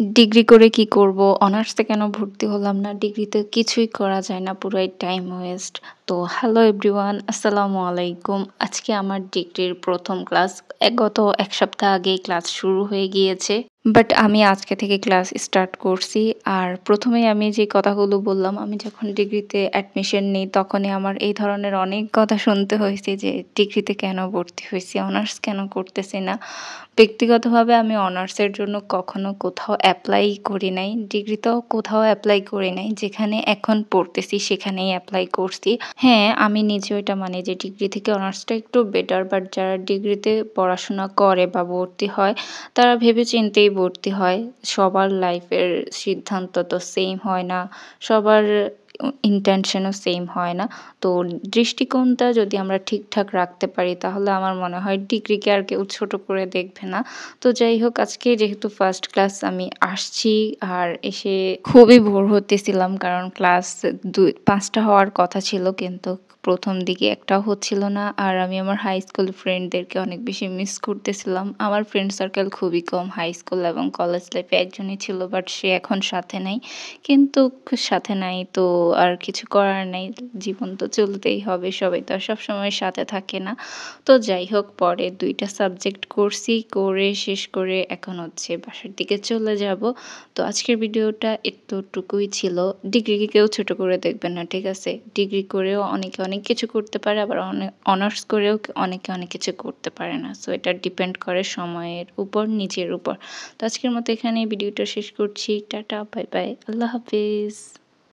Degree করে কি করব? অনার্সে কেন ভর্তি হলাম না? ডিগ্রিতে কিছুই করা যায় না, পুরাই টাইম ওয়েস্ট। তো হ্যালো এভরিওয়ান, আসসালামু আলাইকুম। আজকে আমার ডিগ্রির ১ম ক্লাস। গত ১ সপ্তাহ আগেই ক্লাস শুরু হয়ে গিয়েছে। বাট আমি আজকে থেকে ক্লাস স্টার্ট করছি। আর ১ম এই আমি যে কথাগুলো বললাম, আমি যখন ডিগ্রিতে অ্যাডমিশন নিই তখনই আমার এই ধরনের অনেক কথা শুনতে হয়েছে যে, "ডিগ্রিতে কেন ভর্তি হইছি? অনার্স কেন করতেছি না?" ব্যক্তিগতভাবে আমি অনার্সের জন্য কখনো কোথাও এপ্লাই করি নাই। ডিগ্রিতেও কোথাও এপ্লাই করি নাই। যেখানে এখন পড়তেছি সেখানেই এপ্লাই করছি। হ্যাঁ, আমি নিজেও এটা মানি যে ডিগ্রি থেকে অনার্সটা একটু বেটার। বাট যারা ডিগ্রিতে পড়াশোনা করে বা ভর্তি হয়, তারা ভেবে চিন্তেই ভর্তি হয়। সবার লাইফের সিদ্ধান্ত তো সেম হয় না। সবার ইনটেনশনও সেম হয় না। তো দৃষ্টিকোণটা যদি আমরা ঠিকঠাক রাখতে পারি তাহলে আমার মনে হয় ডিগ্রিকে আর কেউ ছোট করে দেখবে না। তো যাই হোক, আজকে যেহেতু ফার্স্ট ক্লাস আমি আসছি আর এসে খুবই বোর হতেছিলাম, কারণ ক্লাস ৫ টা হওয়ার কথা ছিল কিন্তু ১ম দিকে একটাও হচ্ছিল না। আর আমি আমার হাই স্কুল ফ্রেন্ডদেরকে অনেক বেশি মিস করতেছিলাম। আমার ফ্রেন্ড সার্কেল খুবই কম। হাই স্কুল এবং কলেজ লাইফে একজনই ছিল, বাট সে এখন সাথে নাই। কিন্তু সাথে নাই তো আর কিছু করার নাই। জীবন তো চলতেই হবে। সবাই তো আর সবসময় সাথে থাকে না। তো যাই হোক, পরে ২ টা সাবজেক্ট করছি। করে শেষ করে এখন হচ্ছে বাসার দিকে চলে যাব। তো আজকের ভিডিওটা এতটুকুই ছিল। ডিগ্রিকে কেউ ছোট করে দেখবেন না, ঠিক আছে? ডিগ্রি করেও অনেকে অনেক কিছু করতে পারে, আবার অনার্স করেও অনেকে অনেক কিছু করতে পারে না। সো এটা ডিপেন্ড করে সময়ের উপর, নিজের উপর। তো আজকের মতো এখানেই ভিডিওটা শেষ করছি। Tata, bye bye. আল্লাহ হাফেজ।